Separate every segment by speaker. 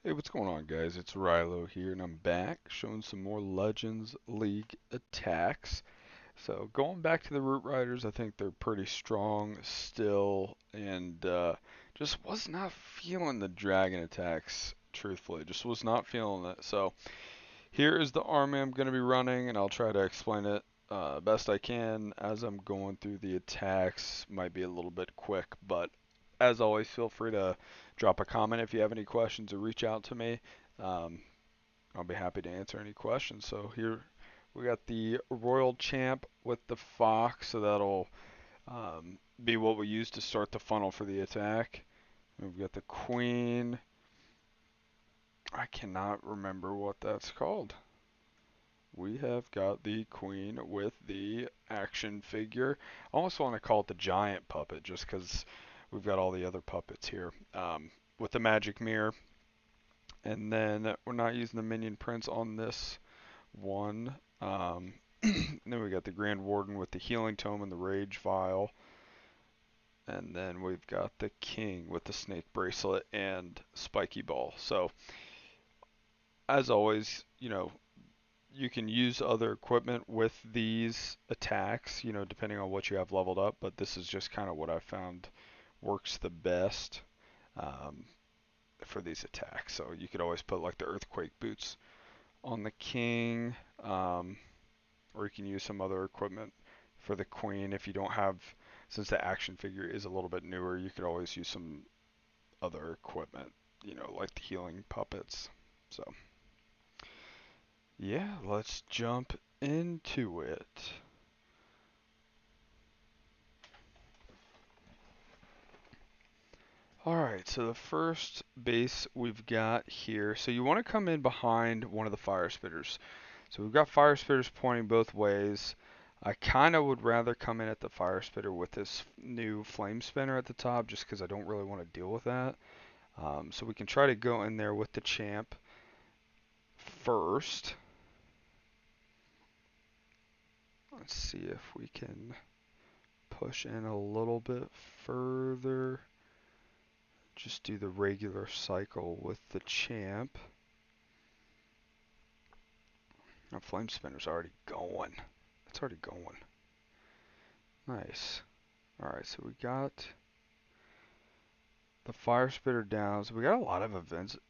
Speaker 1: Hey, what's going on, guys? It's Rilo here, and I'm back showing some more Legends League attacks. So, going back to the Root Riders, I think they're pretty strong still, and just was not feeling the dragon attacks, truthfully. Just was not feeling it. So, here is the army I'm going to be running, and I'll try to explain it best I can as I'm going through the attacks. Might be a little bit quick, but as always, feel free to drop a comment if you have any questions or reach out to me. Um, I'll be happy to answer any questions. So here we got the Royal Champ with the Fox, so that'll be what we use to start the funnel for the attack. We've got the Queen. I cannot remember what that's called. We have got the Queen with the action figure. I almost want to call it the giant puppet just because we've got all the other puppets here. With the magic mirror. And then we're not using the minion prints on this one. And then we got the Grand Warden with the healing tome and the rage vial. And then we've got the King with the snake bracelet and spiky ball. So as always, you can use other equipment with these attacks, depending on what you have leveled up, but this is just kind of what I found works the best um, for these attacks. So you could always put like the earthquake boots on the king, or you can use some other equipment for the queen if you don't have, since the action figure is a little bit newer, you could always use some other equipment, like the healing puppets. So yeah, let's jump into it. Alright, so the first base we've got here, so you want to come in behind one of the fire spitters. So we've got fire spitters pointing both ways. I kind of would rather come in at the fire spitter with this new flame spinner at the top just because I don't really want to deal with that. So we can try to go in there with the champ first. Let's see if we can push in a little bit further. Just do the regular cycle with the champ. Our flame spinner's already going. It's already going. Nice. Alright, so we got the fire spitter down. So we got a lot of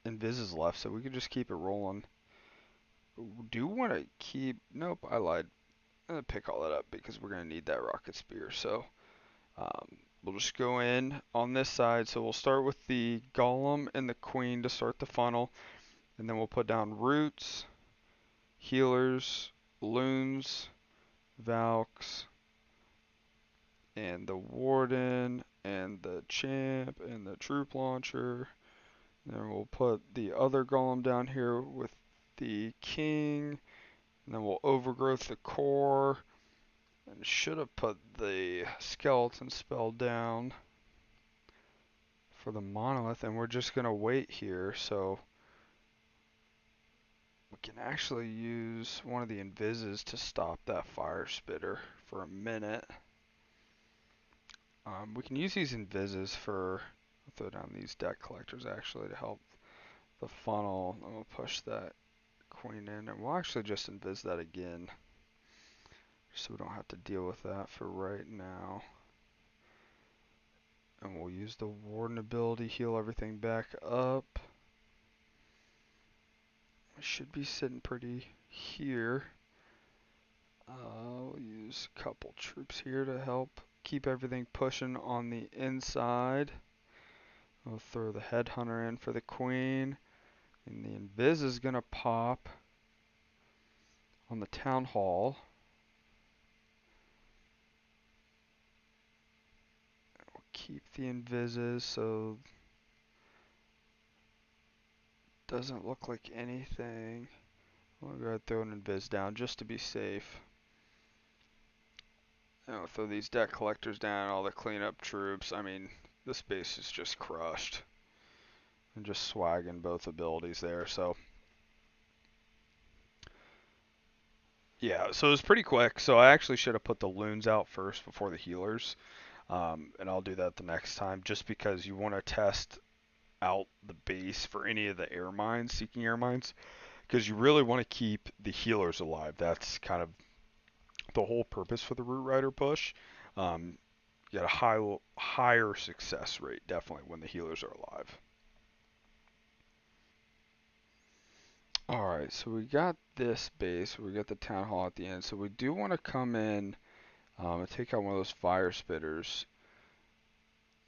Speaker 1: invises left, so we could just keep it rolling. Do want to keep... Nope, I lied. I'm going to pick all that up because we're going to need that rocket spear. So we'll just go in on this side. So we'll start with the golem and the queen to start the funnel. And then we'll put down roots, healers, loons, valks, and the warden, and the champ, and the troop launcher. Then we'll put the other golem down here with the king. And then we'll overgrowth the core. And should have put the skeleton spell down for the monolith. And we're just going to wait here. So we can actually use one of the invises to stop that fire spitter for a minute. We can use these invises for, I'll throw down these deck collectors actually to help the funnel. And we'll push that queen in, and we'll actually just invis that again, so we don't have to deal with that for right now. And we'll use the warden ability, heal everything back up. We should be sitting pretty here. We'll use a couple troops here to help keep everything pushing on the inside. We'll throw the headhunter in for the queen. And the invis is going to pop on the town hall. We'll keep the invises so it doesn't look like anything. We'll go ahead and throw an invis down just to be safe. And we'll throw these deck collectors down, all the cleanup troops. I mean, this base is just crushed. And just swagging both abilities there, so. Yeah, so it was pretty quick. So I actually should have put the loons out first before the healers. And I'll do that the next time just because you want to test out the base for any of the air mines, seeking air mines, because you really want to keep the healers alive. That's kind of the whole purpose for the Root Rider push. You got a higher success rate definitely when the healers are alive. Alright, so we got this base, we got the town hall at the end, so we do want to come in and take out one of those fire spitters,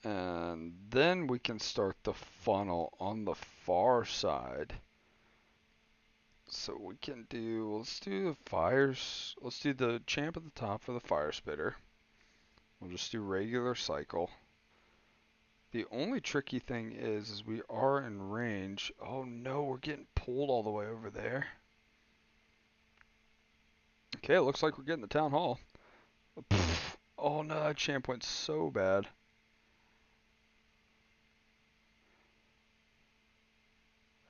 Speaker 1: and then we can start the funnel on the far side. So we can do, let's do the fires, let's do the champ at the top for the fire spitter. We'll just do regular cycle. The only tricky thing is we are in range. Oh no, we're getting pulled all the way over there. Okay, it looks like we're getting the town hall. Pfft. Oh no, that champ went so bad.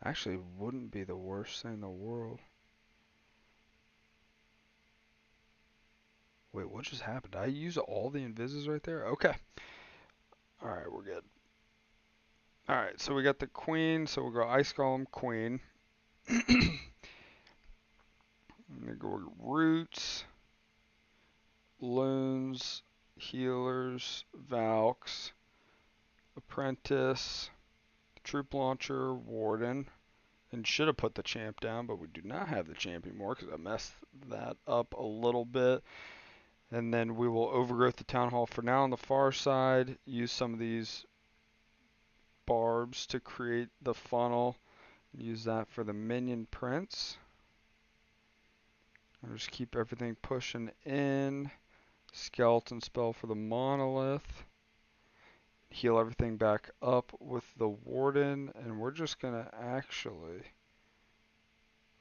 Speaker 1: Actually, wouldn't be the worst thing in the world. Wait, what just happened? Did I use all the invises right there? Okay. Alright, we're good. Alright, so we got the queen, so we'll go ice golem, queen. Then go roots, loons, healers, Valks, apprentice, troop launcher, warden. And should have put the champ down, but we do not have the champ anymore because I messed that up a little bit. And then we will overgrowth the town hall for now on the far side. Use some of these barbs to create the funnel. Use that for the minion prince. I'll just keep everything pushing in. Skeleton spell for the monolith. Heal everything back up with the warden. And we're just going to actually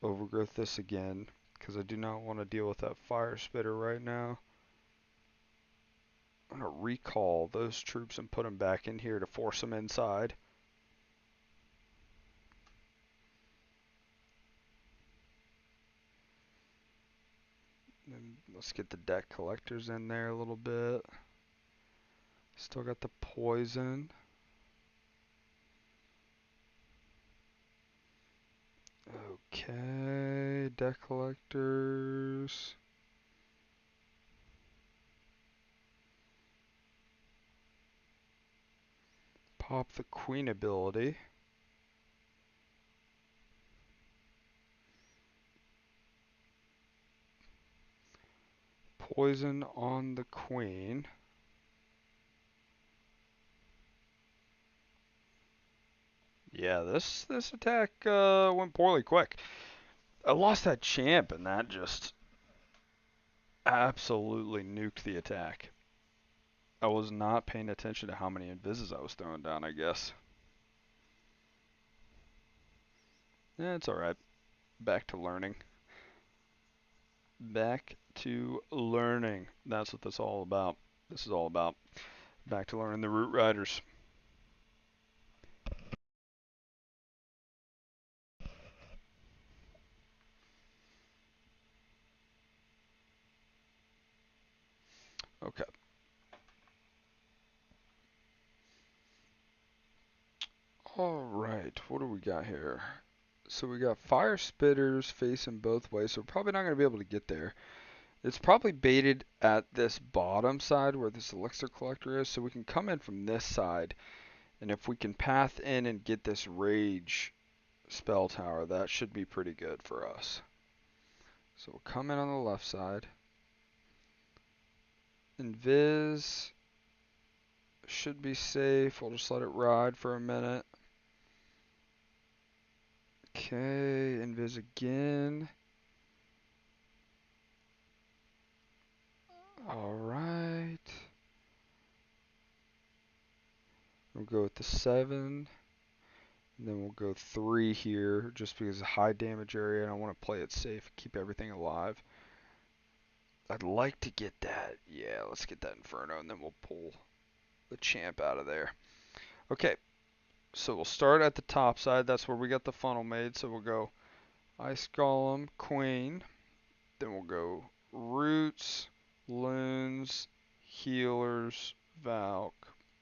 Speaker 1: overgrowth this again because I do not want to deal with that fire spitter right now. I'm going to recall those troops and put them back in here to force them inside. And let's get the deck collectors in there a little bit. Still got the poison. Okay, deck collectors. Pop the queen ability. Poison on the queen. Yeah, this attack went poorly quick. I lost that champ and that just absolutely nuked the attack. I was not paying attention to how many invises I was throwing down, I guess. Yeah, it's alright. Back to learning. Back to learning. That's what this all about. This is all about. Back to learning the Root Riders. Okay. Alright, what do we got here? So we got fire spitters facing both ways, so we're probably not going to be able to get there. It's probably baited at this bottom side where this elixir collector is, so we can come in from this side. And if we can path in and get this rage spell tower, that should be pretty good for us. So we'll come in on the left side. Invis should be safe. We'll just let it ride for a minute. Okay, invis again. Alright. We'll go with the 7. And then we'll go 3 here just because it's a high damage area and I want to play it safe, keep everything alive. I'd like to get that. Yeah, let's get that Inferno and then we'll pull the champ out of there. Okay, so we'll start at the top side. That's where we got the funnel made. So we'll go Ice Golem, Queen. Then we'll go Roots, Loons, Healers, Valk,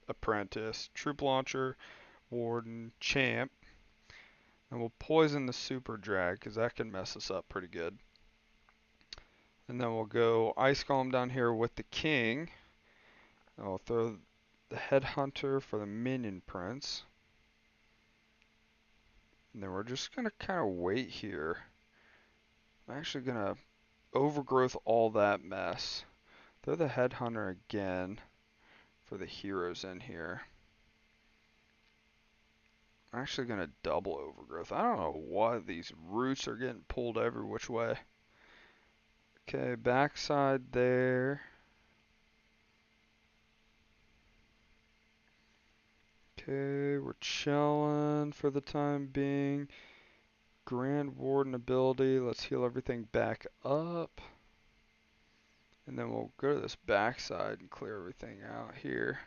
Speaker 1: Apprentice, Troop Launcher, Warden, Champ. And we'll poison the Super Drag because that can mess us up pretty good. And then we'll go Ice Golem down here with the King. And we'll throw the Headhunter for the Minion Prince. And then we're just going to kind of wait here. I'm actually going to overgrowth all that mess. Throw the Headhunter again for the heroes in here. I'm actually going to double overgrowth. I don't know why these roots are getting pulled every which way. Okay, backside there. Okay, we're chilling for the time being. Grand Warden ability. Let's heal everything back up. And then we'll go to this backside and clear everything out here.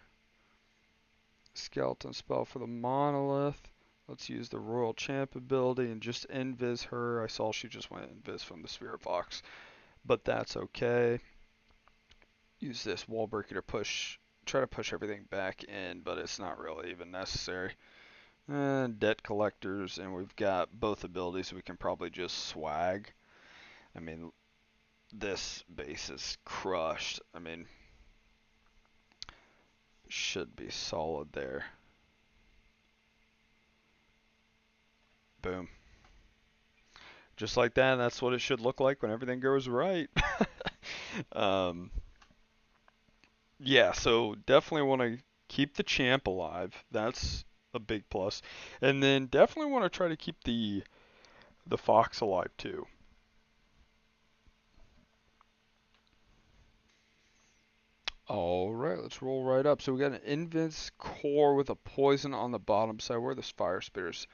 Speaker 1: Skeleton spell for the monolith. Let's use the Royal Champ ability and just invis her. I saw she just went invis from the Spirit Box, but that's okay. Use this wall breaker to try to push everything back in, but it's not really even necessary. And debt collectors, and we've got both abilities. We can probably just swag. I mean, this base is crushed. I mean, should be solid there. Boom. Just like that, that's what it should look like when everything goes right. um, yeah, so definitely want to keep the champ alive. That's a big plus. And then definitely want to try to keep the fox alive too. All right, let's roll right up. So we got an Invis core with a poison on the bottom side. Where are those fire spitters?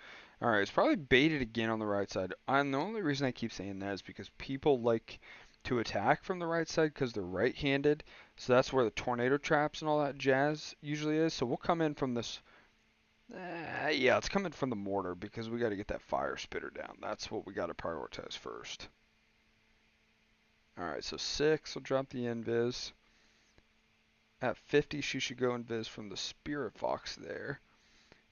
Speaker 1: All right, it's probably baited again on the right side. And the only reason I keep saying that is because people like to attack from the right side because they're right-handed. So that's where the tornado traps and all that jazz usually is. So we'll come in from this. Yeah, it's coming from the mortar because we got to get that fire spitter down. That's what we got to prioritize first. All right, so 6 will drop the Invis. At 50, she should go invis from the Spirit Fox there.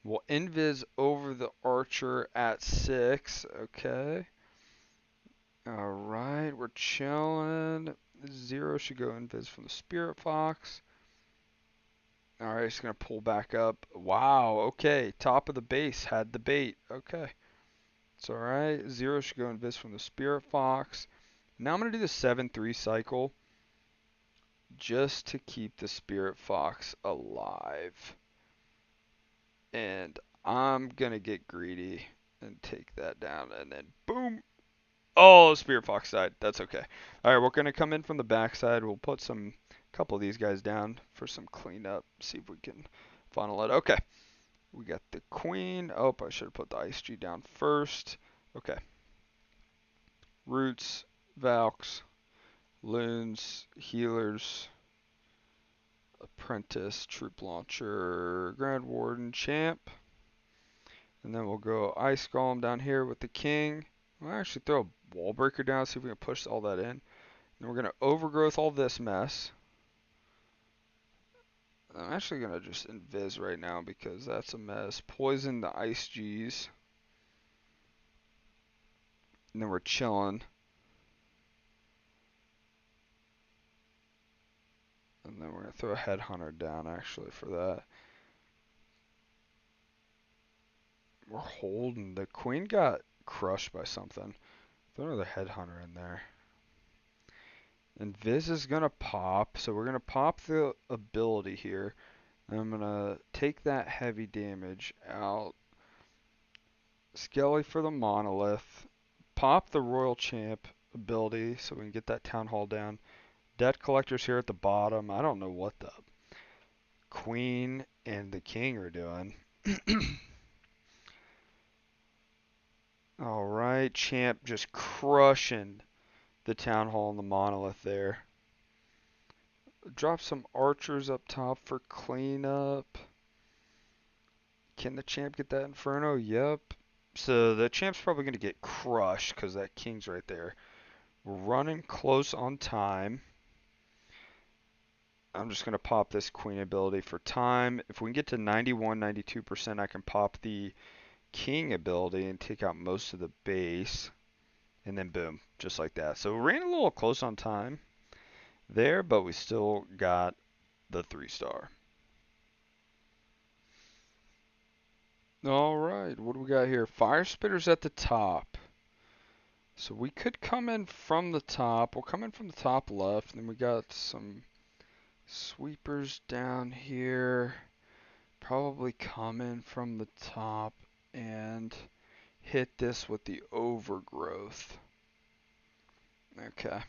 Speaker 1: We'll invis over the Archer at 6. Okay. Alright, we're chilling. 0 should go invis from the Spirit Fox. Alright, it's going to pull back up. Wow, okay. Top of the base had the bait. Okay. It's alright. 0 should go invis from the Spirit Fox. Now I'm going to do the 7-3 cycle just to keep the Spirit Fox alive. And I'm going to get greedy and take that down. And then boom. Oh, Spirit Fox died. That's okay. All right, we're going to come in from the backside. We'll put a couple of these guys down for some cleanup. See if we can funnel it. Okay. We got the queen. Oh, I should have put the Ice G down first. Okay. Roots, Valks, Loons, Healers, Apprentice, Troop Launcher, Grand Warden, Champ. And then we'll go Ice Golem down here with the King. We'll actually throw a Wall Breaker down, see if we can push all that in. Then we're going to overgrowth all this mess. I'm actually going to just invis right now because that's a mess. Poison the Ice G's. And then we're chilling. And then we're going to throw a Headhunter down actually for that. We're holding. The Queen got crushed by something. Throw another Headhunter in there. And Viz is going to pop. So we're going to pop the ability here. And I'm going to take that heavy damage out. Skelly for the monolith. Pop the Royal Champ ability so we can get that Town Hall down. Debt collectors here at the bottom. I don't know what the Queen and the King are doing. Alright, Champ just crushing the Town Hall and the monolith there. Drop some archers up top for cleanup. Can the Champ get that Inferno? Yep. So the Champ's probably going to get crushed because that King's right there. We're running close on time. I'm just going to pop this queen ability for time. If we can get to 91, 92%, I can pop the king ability and take out most of the base. And then boom, just like that. So we ran a little close on time there, but we still got the 3-star. All right, what do we got here? Fire spitters at the top. So we could come in from the top. We'll come in from the top left, and then we got some sweepers down here. Probably come in from the top and hit this with the overgrowth. Okay.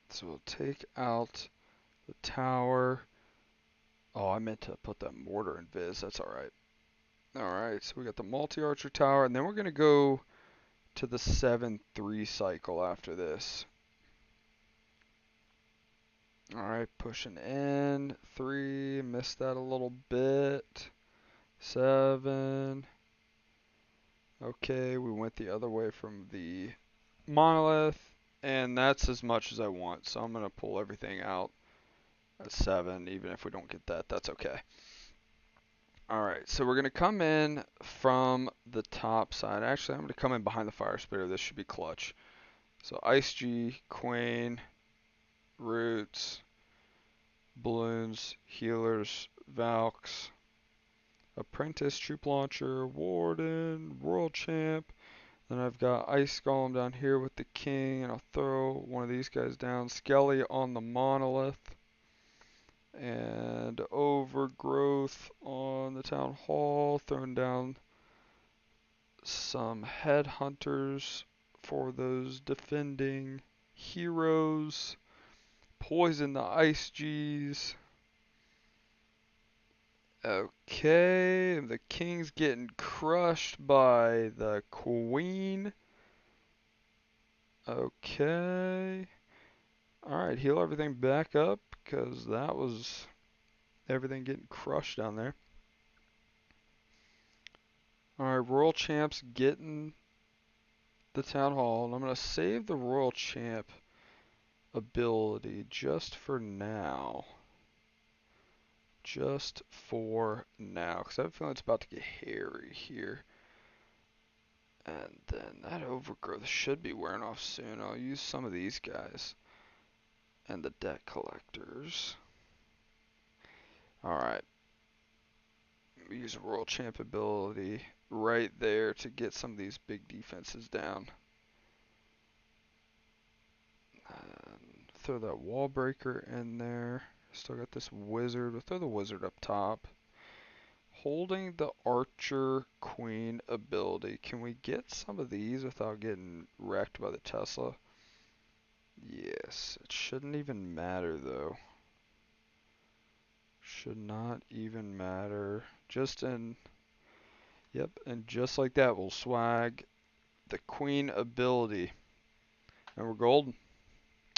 Speaker 1: So we'll take out the tower. Oh, I meant to put that mortar in Viz. That's alright. Alright, so we got the multi-archer tower, and then we're going to go to the 7-3 cycle after this. Alright, pushing in. 3, missed that a little bit. 7. Okay, we went the other way from the monolith, and that's as much as I want, so I'm going to pull everything out at 7, even if we don't get that, that's okay. Alright, so we're going to come in from the top side. Actually, I'm going to come in behind the fire spitter. This should be clutch. So Ice G, Queen, Roots, Balloons, Healers, Valks, Apprentice, Troop Launcher, Warden, World Champ. Then I've got Ice Golem down here with the King, and I'll throw one of these guys down. Skelly on the Monolith. And Overgrowth on the Town Hall, throwing down some Headhunters for those defending heroes. Poison the Ice G's. Okay, the King's getting crushed by the Queen. Okay. Alright, heal everything back up, because that was everything getting crushed down there. Alright, Royal Champ's getting the Town Hall, and I'm going to save the Royal Champ ability just for now. Just for now, because I have a feeling it's about to get hairy here. And then that overgrowth should be wearing off soon. I'll use some of these guys. And the debt collectors. Alright. Use a Royal Champ ability right there to get some of these big defenses down. And throw that wall breaker in there. Still got this wizard. We'll throw the wizard up top. Holding the Archer Queen ability. Can we get some of these without getting wrecked by the Tesla? Yes. It shouldn't even matter though. Should not even matter. Just in... Yep, and just like that we'll swag the Queen ability. And we're golden.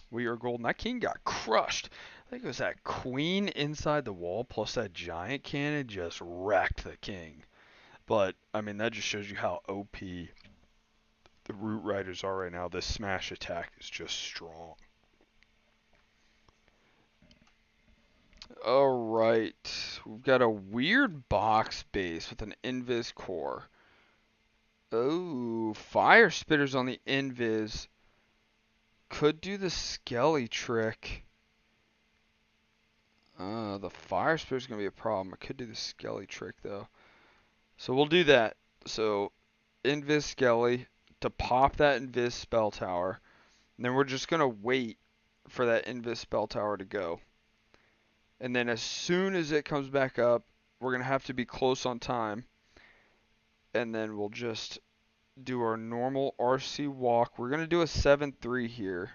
Speaker 1: We are golden. That King got crushed. I think it was that Queen inside the wall plus that giant cannon just wrecked the King. But, I mean, that just shows you how OP the Root Riders are right now. This smash attack is just strong. Alright. We've got a weird box base with an Invis core. Oh, Fire Spitters on the Invis. Could do the Skelly trick. The Fire Spitter's going to be a problem. I could do the Skelly trick, though. So we'll do that. So, Invis Skelly to pop that Invis Spell Tower. And then we're just going to wait for that Invis Spell Tower to go. And then as soon as it comes back up, we're going to have to be close on time. And then we'll just do our normal RC walk. We're going to do a 7-3 here.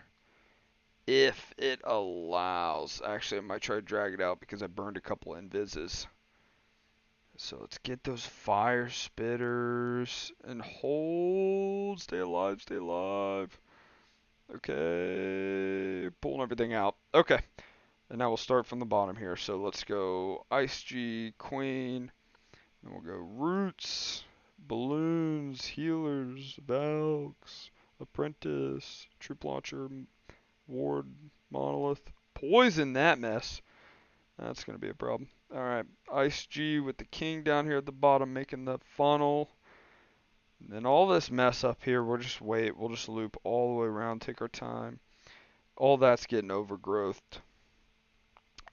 Speaker 1: If it allows. Actually, I might try to drag it out because I burned a couple invises. So let's get those fire spitters and hold. Stay alive, stay alive. Okay, pulling everything out. Okay, and now we'll start from the bottom here. So let's go Ice G, Queen, then we'll go Roots, Balloons, Healers, Valks, Apprentice, Troop Launcher, Ward, Monolith. Poison that mess. That's going to be a problem. Alright, Ice G with the king down here at the bottom making the funnel. And then all this mess up here, we'll just wait. We'll just loop all the way around, take our time. All that's getting overgrowthed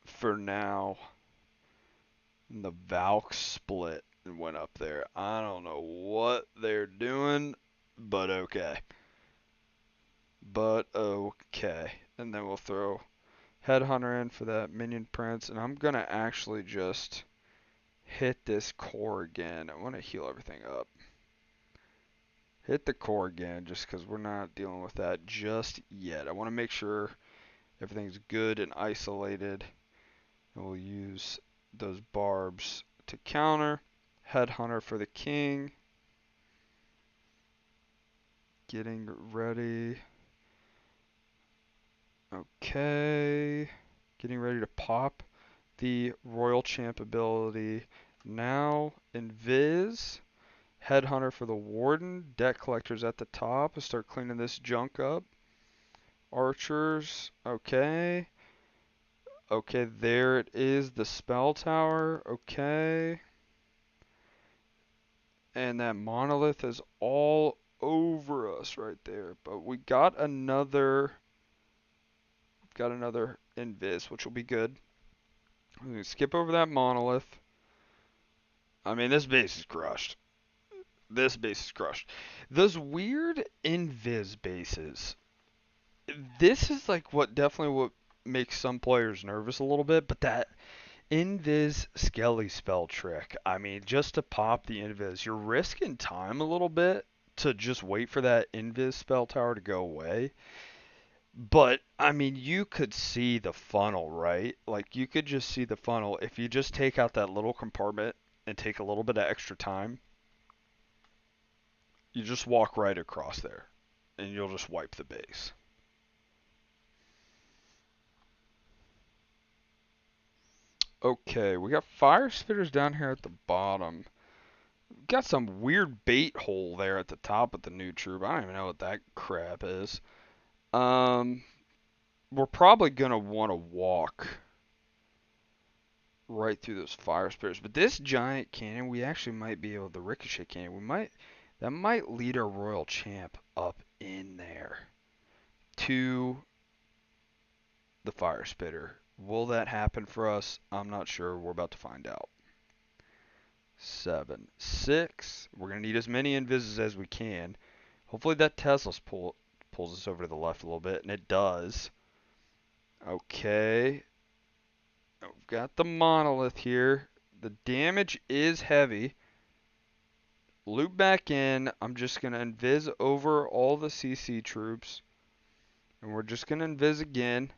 Speaker 1: for now. And the Valk split and went up there. I don't know what they're doing, but okay. But okay. And then we'll throw Headhunter in for that minion prince. And I'm going to actually just hit this core again. I want to heal everything up. Hit the core again just because we're not dealing with that just yet. I want to make sure everything's good and isolated. And we'll use those barbs to counter. Headhunter for the king. Getting ready. Okay. Getting ready to pop the Royal Champ ability. Now, Invis. Headhunter for the Warden. Deck Collector's at the top. Let's start cleaning this junk up. Archers. Okay. Okay, there it is. The Spell Tower. Okay. And that Monolith is all over us right there. But we got another Invis, which will be good. We can skip over that Monolith. I mean, this base is crushed. This base is crushed. Those weird Invis bases. This is like what makes some players nervous a little bit, but that Invis Skelly spell trick. I mean, just to pop the Invis, you're risking time a little bit to just wait for that Invis spell tower to go away. But, I mean, you could see the funnel, right? Like, you could just see the funnel. If you just take out that little compartment and take a little bit of extra time, you just walk right across there, and you'll just wipe the base. Okay, we got fire spitters down here at the bottom. Got some weird bait hole there at the top of the new troop. I don't even know what that crap is. We're probably gonna want to walk right through those fire spitters. But this giant cannon, we actually might be able to ricochet cannon. That might lead our royal champ up in there to the fire spitter. Will that happen for us? I'm not sure. We're about to find out. 7, 6. We're gonna need as many invises as we can. Hopefully that Tesla's pulls us over to the left a little bit, and it does. Okay. We've got the monolith here. The damage is heavy. Loop back in. I'm just going to invis over all the CC troops. And we're just going to invis again.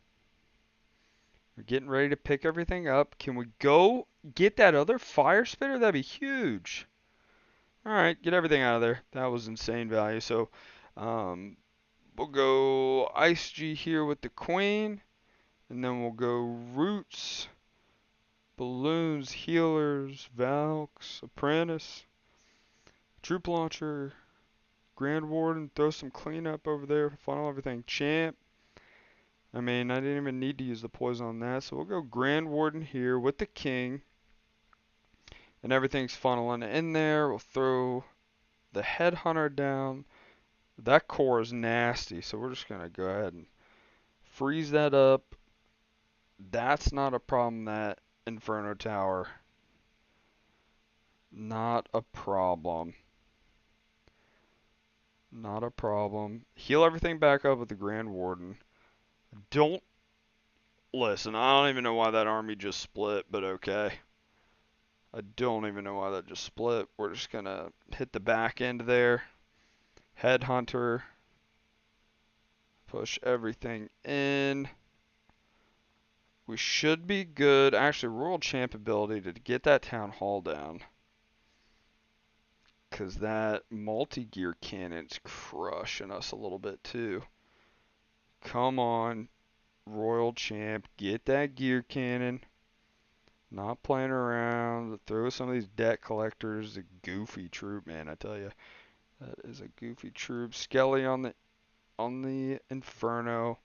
Speaker 1: We're getting ready to pick everything up. Can we go get that other fire spitter? That'd be huge. Alright, get everything out of there. That was insane value. So, we'll go Ice G here with the queen. And then we'll go roots, balloons, healers, Valks, apprentice, troop launcher, Grand Warden, throw some cleanup over there, funnel everything, champ. I mean, I didn't even need to use the poison on that, so we'll go Grand Warden here with the king. And everything's funneling in there. We'll throw the headhunter down. That core is nasty, so we're just going to go ahead and freeze that up. That's not a problem, that Inferno Tower. Not a problem. Not a problem. Heal everything back up with the Grand Warden. Don't listen. I don't even know why that army just split, but okay. I don't even know why that just split. We're just going to hit the back end there. Headhunter. Push everything in. We should be good. Actually, Royal Champ ability to get that Town Hall down. Because that multi-gear cannon's crushing us a little bit too. Come on, Royal Champ. Get that gear cannon. Not playing around. Throw some of these debt collectors. A goofy troop, man, I tell you. That is a goofy troop. Skelly on the Inferno.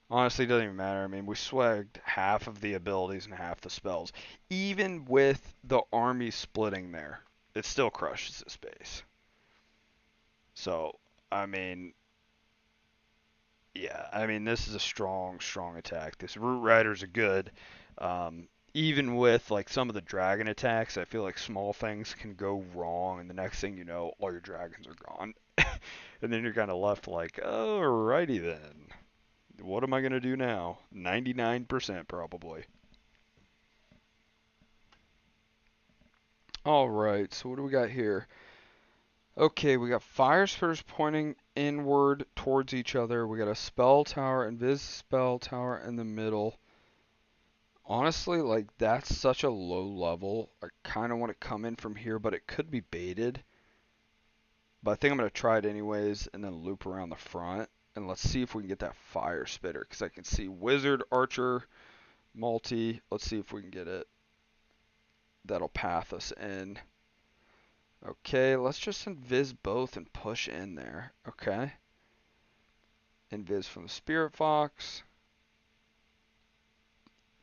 Speaker 1: Honestly, it doesn't even matter. I mean, we swagged half of the abilities and half the spells. Even with the army splitting there, it still crushes this base. So, I mean, yeah, I mean, this is a strong, strong attack. This Root Riders are good. Even with like some of the dragon attacks, I feel like small things can go wrong, and the next thing you know, all your dragons are gone. And then you're kind of left like, alrighty then. What am I going to do now? 99% probably. Alright, so what do we got here? Okay, we got fire spitters pointing inward towards each other. We got a spell tower, invis spell tower in the middle. Honestly, like that's such a low level. I kind of want to come in from here, but it could be baited. But I think I'm going to try it anyways and then loop around the front. And let's see if we can get that fire spitter. Because I can see wizard, archer, multi. Let's see if we can get it. That'll path us in. Okay, let's just invis both and push in there. Okay. Invis from the spirit fox.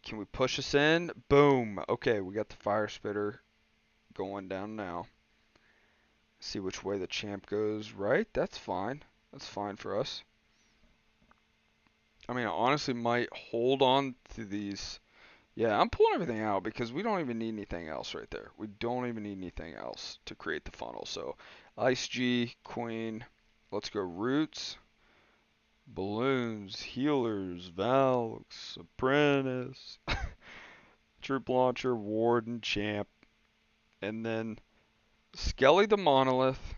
Speaker 1: Can we push us in? Boom. Okay, we got the fire spitter going down now. See which way the champ goes. Right? That's fine. That's fine for us. I mean, I honestly might hold on to these. Yeah, I'm pulling everything out because we don't even need anything else right there. We don't even need anything else to create the funnel. So, Ice G, Queen. Let's go roots, balloons, healers, Valks, apprentice, troop launcher, warden, champ, and then Skelly the monolith.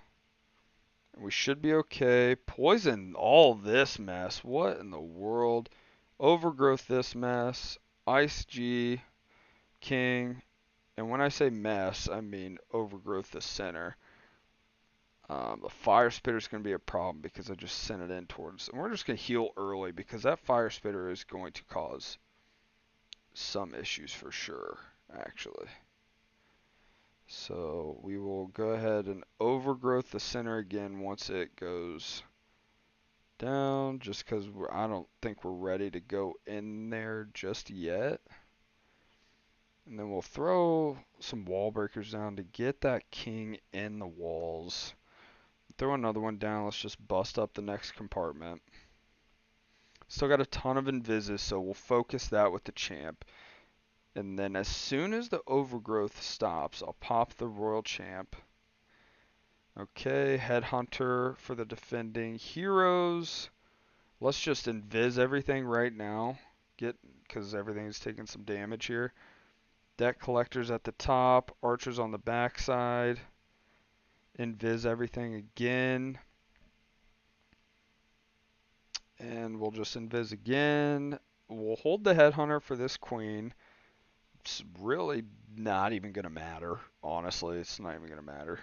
Speaker 1: We should be okay. Poison all this mess. What in the world? Overgrowth this mess. Ice G, King. And when I say mess, I mean overgrowth the center. The fire spitter is going to be a problem because I just sent it in towards. And we're just going to heal early because that fire spitter is going to cause some issues for sure, actually. So we will go ahead and overgrowth the center again once it goes down, just because I don't think we're ready to go in there just yet. And then we'll throw some wall breakers down to get that king in the walls. Throw another one down. Let's just bust up the next compartment. Still got a ton of invises, so we'll focus that with the champ. And then as soon as the overgrowth stops, I'll pop the royal champ. Okay, headhunter for the defending heroes. Let's just invis everything right now. Because everything's taking some damage here. Deck collectors at the top, archers on the backside. Invis everything again. And we'll just invis again. We'll hold the headhunter for this queen. It's really not even going to matter. Honestly, it's not even going to matter.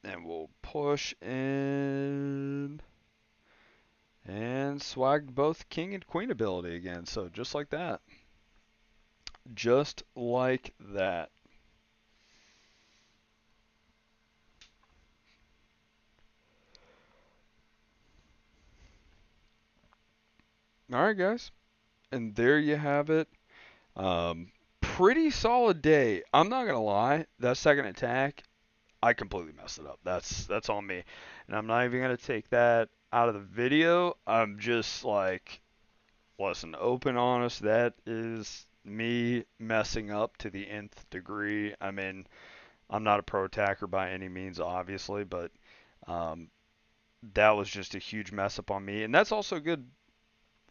Speaker 1: And we'll push in. And swag both king and queen ability again. So just like that. Just like that. Alright guys. And there you have it. Pretty solid day. I'm not going to lie. That second attack, I completely messed it up. That's on me. And I'm not even going to take that out of the video. I'm just like, listen, open honest, that is me messing up to the nth degree. I mean, I'm not a pro attacker by any means, obviously, but um, that was just a huge mess up on me. And that's also a good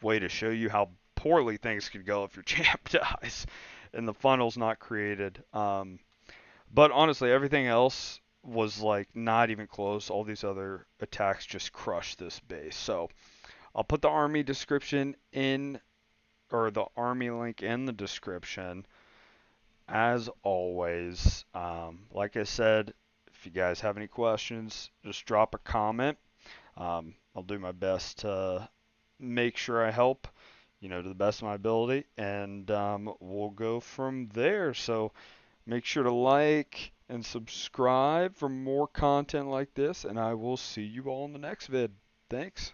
Speaker 1: way to show you how poorly things could go if your champ dies and the funnel's not created. But honestly, everything else was like not even close. All these other attacks just crushed this base. So I'll put the army description in, or the army link in the description. As always, like I said, if you guys have any questions, just drop a comment. I'll do my best to make sure I help, to the best of my ability, and we'll go from there. So make sure to like and subscribe for more content like this, and I will see you all in the next vid. Thanks.